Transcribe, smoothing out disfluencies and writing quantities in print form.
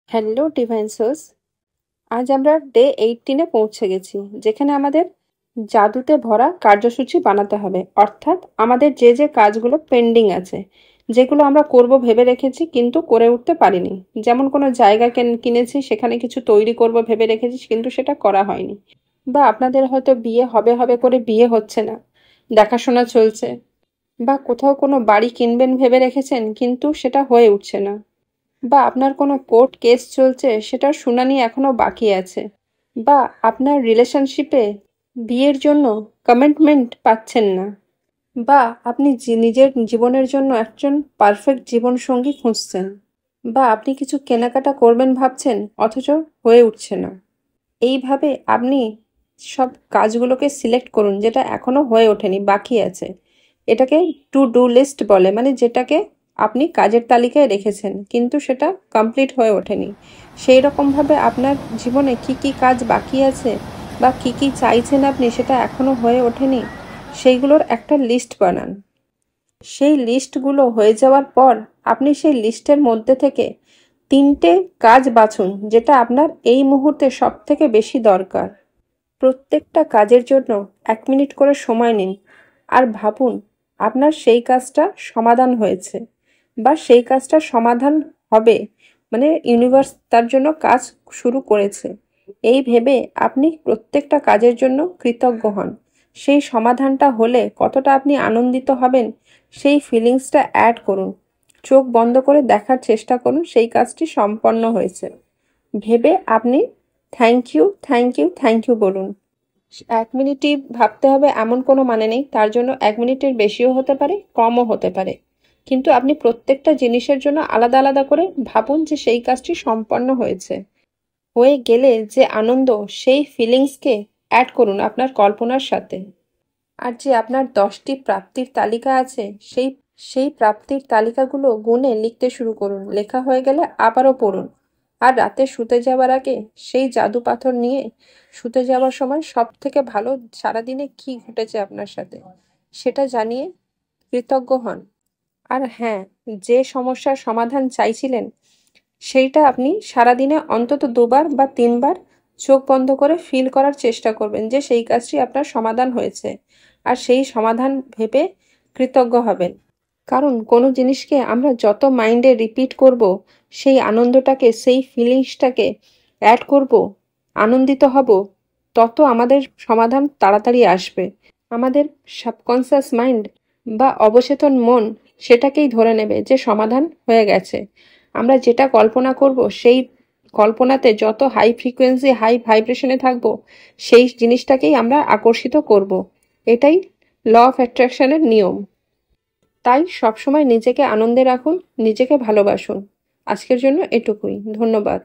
Hello divine source. আজ আমরা day 18-এ পৌঁছে গেছি, যেখানে আমাদের জাদুতে ভরা কার্যসূচি বানাতে হবে। অর্থাৎ আমাদের যে যে কাজগুলো পেন্ডিং আছে, যেগুলো আমরা করব ভেবে রেখেছি কিন্তু করে উঠতে পারিনি। যেমন কোনো জায়গা কিনেছি, সেখানে কিছু তৈরি করব ভেবে রেখেছি কিন্তু সেটা করা হয়নি। বা আপনাদের হয়তো বিয়ে হবে হবে করে বিয়ে হচ্ছে না, দেখাশোনা চলছে। বা কোথাও কোনো বাড়ি কিনবেন ভেবে রেখেছেন কিন্তু সেটা হয়ে উঠছে না। বা আপনার কোনো কোর্ট কেস চলছে, সেটার শুনানি এখনো বাকি আছে। বা আপনার রিলেশনশিপে বিয়ের জন্য কমিটমেন্ট পাচ্ছেন না। বা আপনি নিজের জীবনের জন্য একজন পারফেক্ট জীবনসঙ্গী খুঁজছেন। বা আপনি কিছু কেনাকাটা করবেন ভাবছেন, অথচ হয়ে উঠছে না। এইভাবে আপনি সব কাজগুলোকে সিলেক্ট করুন যেটা এখনো হয়ে ওঠেনি, বাকি আছে। এটাকে টু ডু লিস্ট বলে, মানে যেটাকে আপনি কাজের তালিকায় রেখেছেন কিন্তু সেটা কমপ্লিট হয়ে ওঠেনি। সেই রকমভাবে আপনার জীবনে কি কি কাজ বাকি আছে বা কি কি চাইছেন আপনি, সেটা এখনো হয়ে ওঠেনি, সেইগুলোর একটা লিস্ট বানান। সেই লিস্টগুলো হয়ে যাওয়ার পর আপনি সেই লিস্টের মধ্যে থেকে 3টে কাজ বাছুন যেটা আপনার এই মুহূর্তে সবথেকে বেশি দরকার। প্রত্যেকটা কাজের জন্য 1 মিনিট করে সময় নিন আর ভাবুন আপনার সেই কাজটা সমাধান হয়েছে বা সেই কাজটা সমাধান হবে, মানে ইউনিভার্স তার জন্য কাজ শুরু করেছে। এই ভেবে আপনি প্রত্যেকটা কাজের জন্য কৃতজ্ঞ হন। সেই সমাধানটা হলে কতটা আপনি আনন্দিত হবেন, সেই ফিলিংসটা অ্যাড করুন। চোখ বন্ধ করে দেখার চেষ্টা করুন সেই কাজটি সম্পন্ন হয়েছে। ভেবে আপনি thank you, thank you, thank you বলুন। 1 মিনিটই ভাবতে হবে এমন কোনো মানে নেই, তার জন্য 1 মিনিটের বেশিও হতে পারে, কমও হতে পারে। কিন্তু আপনি প্রত্যেকটা জিনিসের জন্য আলাদা আলাদা করে ভাবুন যে সেই কাজটি সম্পন্ন হয়েছে। হয়ে গেলে যে আনন্দ, সেই ফিলিংসকে অ্যাড করুন আপনার কল্পনার সাথে। আর যে আপনার 10টি প্রাপ্তির তালিকা আছে, সেই সেই প্রাপ্তির তালিকাগুলো গুনে লিখতে শুরু করুন। লেখা হয়ে গেলে আবারও পড়ুন। আর রাতে শুতে যাওয়ার আগে সেই জাদু পাথর নিয়ে শুতে যাওয়ার সময় সবথেকে ভালো সারাদিনে কী ঘটেছে আপনার সাথে সেটা জানিয়ে কৃতজ্ঞ হন। আর হ্যাঁ, যে সমস্যার সমাধান চাইছিলেন সেইটা আপনি সারাদিনে অন্তত 2বার বা 3বার চোখ বন্ধ করে ফিল করার চেষ্টা করবেন যে সেই কাজটি আপনার সমাধান হয়েছে। আর সেই সমাধান ভেবে কৃতজ্ঞ হবেন। কারণ কোনো জিনিসকে আমরা যত মাইন্ডে রিপিট করব, সেই আনন্দটাকে, সেই ফিলিংসটাকে অ্যাড করব, আনন্দিত হব, তত আমাদের সমাধান তাড়াতাড়ি আসবে। আমাদের সাবকনসিয়াস মাইন্ড বা অবচেতন মন সেটাকেই ধরে নেবে যে সমাধান হয়ে গেছে। আমরা যেটা কল্পনা করব, সেই কল্পনাতে যত হাই ফ্রিকোয়েন্সি, হাই ভাইব্রেশনে থাকব, সেই জিনিসটাকেই আমরা আকর্ষিত করব। এটাই ল অফ অ্যাট্রাকশনের নিয়ম। তাই সবসময় নিজেকে আনন্দে রাখুন, নিজেকে ভালোবাসুন। আজকের জন্য এটুকুই। ধন্যবাদ।